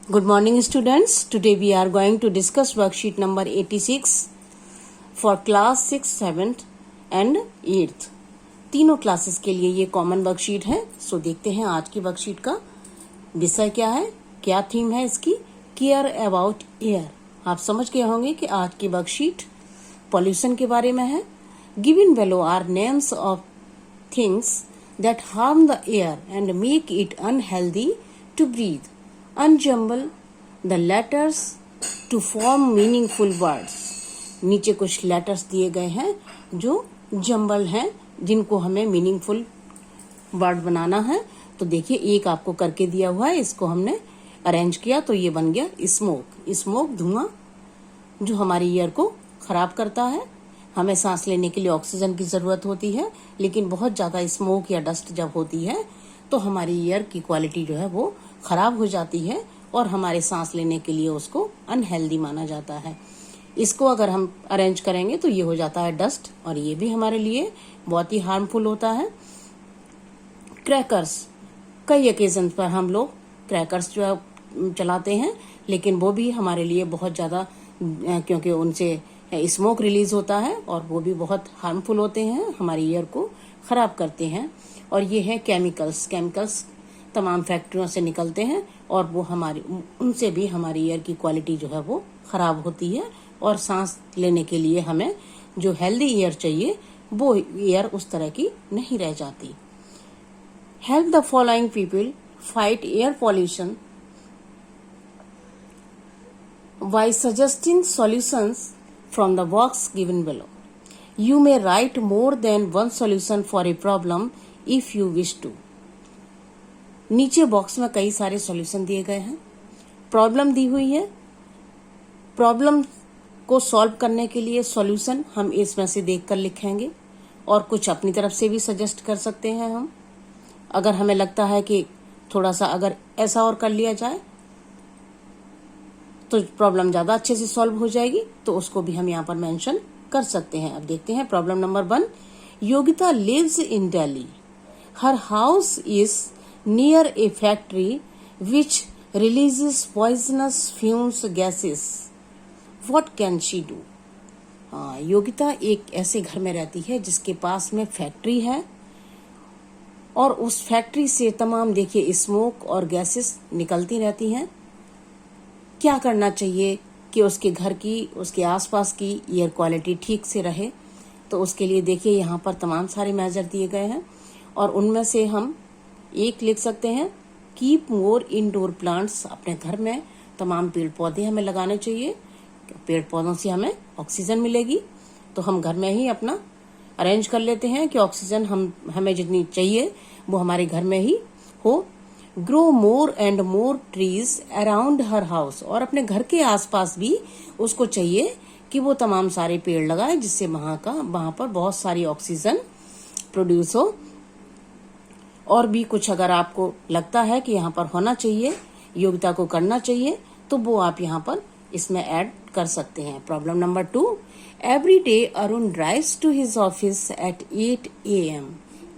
Good morning, students. Today we are going to discuss worksheet number 86 for class 6th, 7th and 8th. तीनों classes के लिए ये common worksheet है. सो देखते हैं आज की वर्कशीट का विषय क्या है, क्या थीम है इसकी. Care about air. आप समझ गए होंगे कि आज की वर्कशीट पॉल्यूशन के बारे में है. Given below are names of things that harm the air and make it unhealthy to breathe. Unjumble the letters to form meaningful words. नीचे कुछ लेटर्स दिए गए हैं जो जम्बल हैं, जिनको हमें मीनिंगफुल वर्ड बनाना है. तो देखिए एक आपको करके दिया हुआ है, इसको हमने अरेंज किया तो ये बन गया स्मोक. स्मोक धुआं जो हमारी ईयर को खराब करता है. हमें सांस लेने के लिए ऑक्सीजन की जरूरत होती है, लेकिन बहुत ज्यादा स्मोक या डस्ट जब होती है तो हमारी ईयर की क्वालिटी जो है वो खराब हो जाती है और हमारे सांस लेने के लिए उसको अनहेल्दी माना जाता है. इसको अगर हम अरेंज करेंगे तो ये हो जाता है डस्ट, और ये भी हमारे लिए बहुत ही हार्मफुल होता है. क्रैकर्स, कई ओकेजन पर हम लोग क्रैकर्स जो है चलाते हैं, लेकिन वो भी हमारे लिए बहुत ज्यादा, क्योंकि उनसे स्मोक रिलीज होता है और वो भी बहुत हार्मफुल होते हैं, हमारी ईयर को खराब करते हैं. और ये है केमिकल्स तमाम फैक्ट्रियों से निकलते हैं और वो उनसे भी हमारी ईयर की क्वालिटी जो है वो खराब होती है, और सांस लेने के लिए हमें जो हेल्दी ईयर चाहिए वो ईयर उस तरह की नहीं रह जाती. Help the following people fight air pollution by suggesting solutions from the box given below. You may write more than one solution for a problem if you wish to. नीचे box में कई सारे सॉल्यूशन दिए गए हैं. Problem दी हुई है. Problem को सॉल्व करने के लिए सॉल्यूशन हम इसमें से देखकर लिखेंगे, और कुछ अपनी तरफ से भी सजेस्ट कर सकते हैं हम. अगर हमें लगता है कि थोड़ा सा अगर ऐसा और कर लिया जाए तो प्रॉब्लम ज्यादा अच्छे से सॉल्व हो जाएगी, तो उसको भी हम यहाँ पर मेंशन कर सकते हैं. अब देखते हैं problem number 1. Yogita lives in Delhi. हर house is near a factory which releases poisonous fumes gases. What can she do? Yogita एक ऐसे घर में रहती है जिसके पास में फैक्ट्री है, और उस फैक्ट्री से तमाम देखिए स्मोक और गैसेस निकलती रहती हैं. क्या करना चाहिए कि उसके घर की, उसके आसपास की एयर क्वालिटी ठीक से रहे? तो उसके लिए देखिए यहाँ पर तमाम सारे मेजर दिए गए हैं, और उनमें से हम एक लिख सकते हैं, कीप मोर इंडोर प्लांट्स. अपने घर में तमाम पेड़ पौधे हमें लगाने चाहिए. पेड़ पौधों से हमें ऑक्सीजन मिलेगी, तो हम घर में ही अपना अरेंज कर लेते हैं कि ऑक्सीजन हमें जितनी चाहिए वो हमारे घर में ही हो. Grow more and more trees around her house. और अपने घर के आसपास भी उसको चाहिए कि वो तमाम सारे पेड़ लगाए, जिससे वहां पर बहुत सारी ऑक्सीजन प्रोड्यूस हो. और भी कुछ अगर आपको लगता है कि यहाँ पर होना चाहिए, योगिता को करना चाहिए, तो वो आप यहाँ पर इसमें ऐड कर सकते हैं. Problem number 2. Every day Arun drives to his office at 8 AM.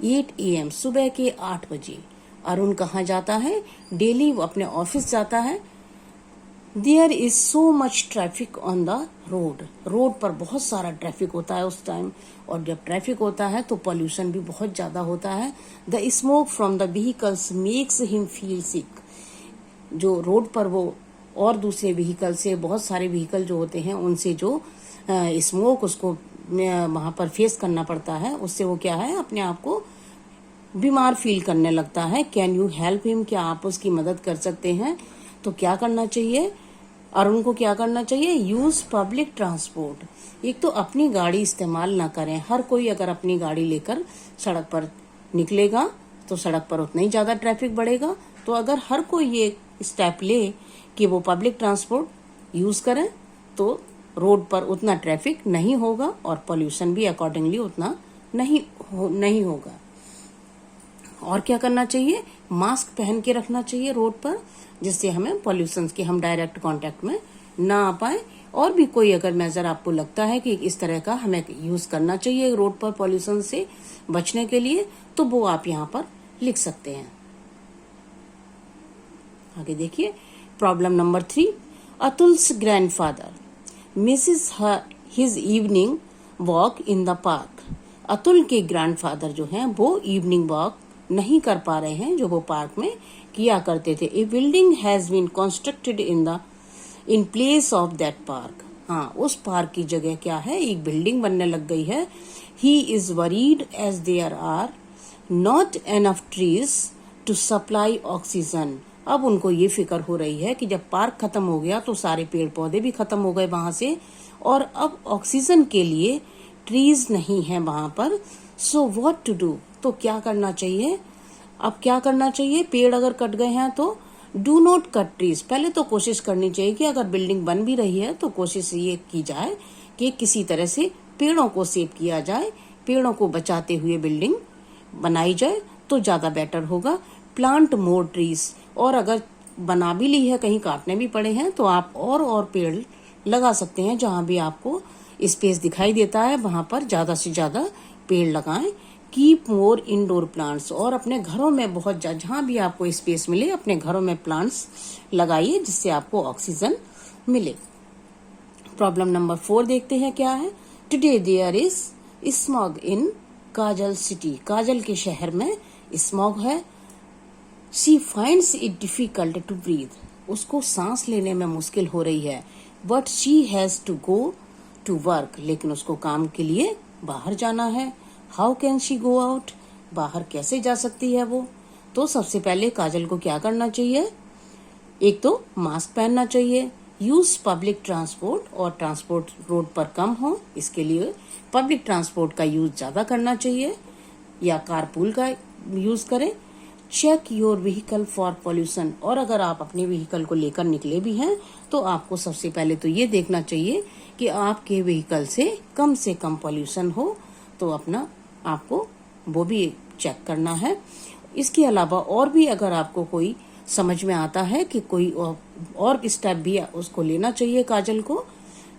8 AM सुबह के 8 बजे अरुण कहाँ जाता है? डेली वो अपने ऑफिस जाता है. There is so much traffic on the road. Road पर बहुत सारा ट्रैफिक होता है उस टाइम, और जब ट्रैफिक होता है तो पॉल्यूशन भी बहुत ज्यादा होता है. The smoke from the vehicles makes him feel sick. जो रोड पर वो और दूसरे व्हीकल से, बहुत सारे व्हीकल जो होते हैं उनसे जो स्मोक उसको वहां पर फेस करना पड़ता है, उससे वो क्या है, अपने आप को बीमार फील करने लगता है. Can you help him? क्या आप उसकी मदद कर सकते हैं? तो क्या करना चाहिए अरुण को? क्या करना चाहिए? Use public transport. एक तो अपनी गाड़ी इस्तेमाल ना करें. हर कोई अगर अपनी गाड़ी लेकर सड़क पर निकलेगा तो सड़क पर उतना ही ज्यादा ट्रैफिक बढ़ेगा. तो अगर हर कोई ये स्टेप ले कि वो पब्लिक ट्रांसपोर्ट यूज करें, तो रोड पर उतना ट्रैफिक नहीं होगा और पॉल्यूशन भी अकॉर्डिंगली उतना नहीं होगा. और क्या करना चाहिए? मास्क पहन के रखना चाहिए रोड पर, जिससे हमें पॉल्यूशन के हम डायरेक्ट कांटेक्ट में ना आ पाए. और भी कोई अगर मेजर आपको लगता है कि इस तरह का हमें यूज करना चाहिए रोड पर पॉल्यूशन से बचने के लिए, तो वो आप यहाँ पर लिख सकते हैं. आगे देखिए, problem number 3, Atul's grandfather misses his evening walk in the park. Atul के ग्रैंडफादर जो हैं वो इवनिंग वॉक नहीं कर पा रहे हैं जो वो पार्क में किया करते थे। A building has been constructed in place of that park. हाँ, उस पार्क की जगह क्या है, एक बिल्डिंग बनने लग गई है। He is worried as there are not enough trees to supply oxygen. अब उनको ये फिक्र हो रही है कि जब पार्क खत्म हो गया तो सारे पेड़ पौधे भी खत्म हो गए वहां से, और अब ऑक्सीजन के लिए ट्रीज नहीं है वहां पर। सो व्हाट टू डू, तो क्या करना चाहिए? अब क्या करना चाहिए? पेड़ अगर कट गए हैं तो डू नॉट कट ट्रीज। पहले तो कोशिश करनी चाहिए कि अगर बिल्डिंग बन भी रही है तो कोशिश ये की जाए कि किसी तरह से पेड़ों को सेव किया जाए, पेड़ों को बचाते हुए बिल्डिंग बनाई जाए तो ज्यादा बेटर होगा। प्लांट मोर ट्रीज, और अगर बना भी ली है, कहीं काटने भी पड़े हैं, तो आप और पेड़ लगा सकते हैं। जहां भी आपको स्पेस दिखाई देता है वहां पर ज्यादा से ज्यादा पेड़ लगाएं। कीप मोर इंडोर प्लांट्स, और अपने घरों में बहुत जहां भी आपको स्पेस मिले अपने घरों में प्लांट्स लगाइए जिससे आपको ऑक्सीजन मिले। प्रॉब्लम नंबर 4 देखते हैं क्या है। Today there is smog in Kajal city. Kajal के शहर में स्मॉग है। She finds it difficult to breathe. उसको सांस लेने में मुश्किल हो रही है। But she has to go to work, लेकिन उसको काम के लिए बाहर जाना है। How can she go out, बाहर कैसे जा सकती है वो? तो सबसे पहले काजल को क्या करना चाहिए? एक तो मास्क पहनना चाहिए, यूज पब्लिक ट्रांसपोर्ट, और ट्रांसपोर्ट रोड पर कम हो इसके लिए पब्लिक ट्रांसपोर्ट का यूज ज्यादा करना चाहिए या कारपूल का यूज करें। Check your vehicle for pollution, और अगर आप अपने व्हीकल को लेकर निकले भी हैं तो आपको सबसे पहले तो ये देखना चाहिए कि आपके व्हीकल से कम पॉल्यूशन हो, तो अपना आपको वो भी चेक करना है। इसके अलावा और भी अगर आपको कोई समझ में आता है कि कोई और स्टेप भी उसको लेना चाहिए काजल को,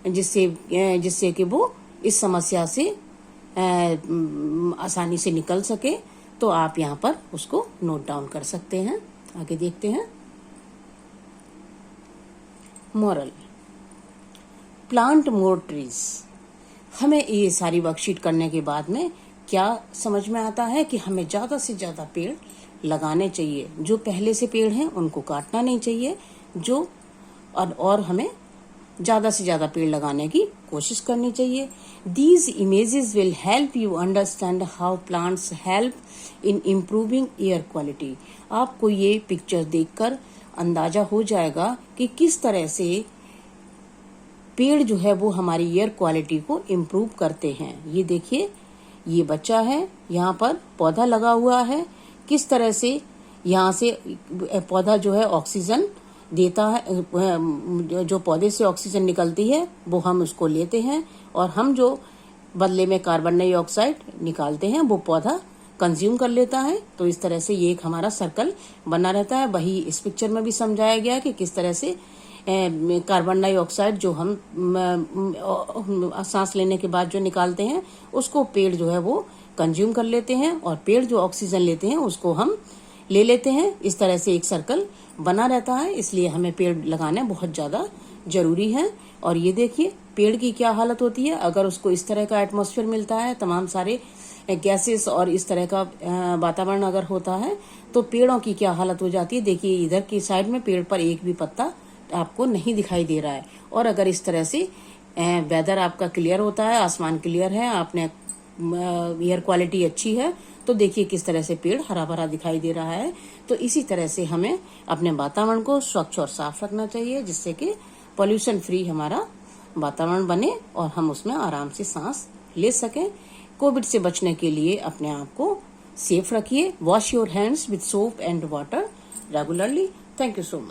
जिससे कि वो इस समस्या से आसानी से निकल सके, तो आप यहाँ पर उसको नोट डाउन कर सकते हैं। आगे देखते हैं। Moral, plant more trees. हमें ये सारी वर्कशीट करने के बाद में क्या समझ में आता है कि हमें ज्यादा से ज्यादा पेड़ लगाने चाहिए। जो पहले से पेड़ हैं उनको काटना नहीं चाहिए, और हमें ज्यादा से ज्यादा पेड़ लगाने की कोशिश करनी चाहिए। These images will help you understand how plants help in improving air quality. आपको ये पिक्चर देखकर अंदाजा हो जाएगा कि किस तरह से पेड़ जो है वो हमारी एयर क्वालिटी को इम्प्रूव करते हैं। ये देखिए, ये बच्चा है, यहाँ पर पौधा लगा हुआ है, किस तरह से यहाँ से पौधा जो है ऑक्सीजन देता है, जो पौधे से ऑक्सीजन निकलती है वो हम उसको लेते हैं, और हम जो बदले में कार्बन डाइऑक्साइड निकालते हैं वो पौधा कंज्यूम कर लेता है। तो इस तरह से ये एक हमारा सर्कल बना रहता है। वही इस पिक्चर में भी समझाया गया कि किस तरह से कार्बन डाइऑक्साइड जो हम सांस लेने के बाद जो निकालते हैं उसको पेड़ जो है वो कंज्यूम कर लेते हैं, और पेड़ जो ऑक्सीजन लेते हैं उसको हम ले लेते हैं। इस तरह से एक सर्कल बना रहता है, इसलिए हमें पेड़ लगाना बहुत ज्यादा जरूरी है। और ये देखिए पेड़ की क्या हालत होती है अगर उसको इस तरह का एटमॉस्फेयर मिलता है, तमाम सारे गैसेस और इस तरह का वातावरण अगर होता है तो पेड़ों की क्या हालत हो जाती है। देखिए इधर की साइड में पेड़ पर एक भी पत्ता आपको नहीं दिखाई दे रहा है। और अगर इस तरह से वेदर आपका क्लियर होता है, आसमान क्लियर है, आपने एयर क्वालिटी अच्छी है, तो देखिए किस तरह से पेड़ हरा भरा दिखाई दे रहा है। तो इसी तरह से हमें अपने वातावरण को स्वच्छ और साफ रखना चाहिए, जिससे कि पॉल्यूशन फ्री हमारा वातावरण बने और हम उसमें आराम से सांस ले सकें। कोविड से बचने के लिए अपने आप को सेफ रखिए। Wash your hands with soap and water regularly. Thank you so much.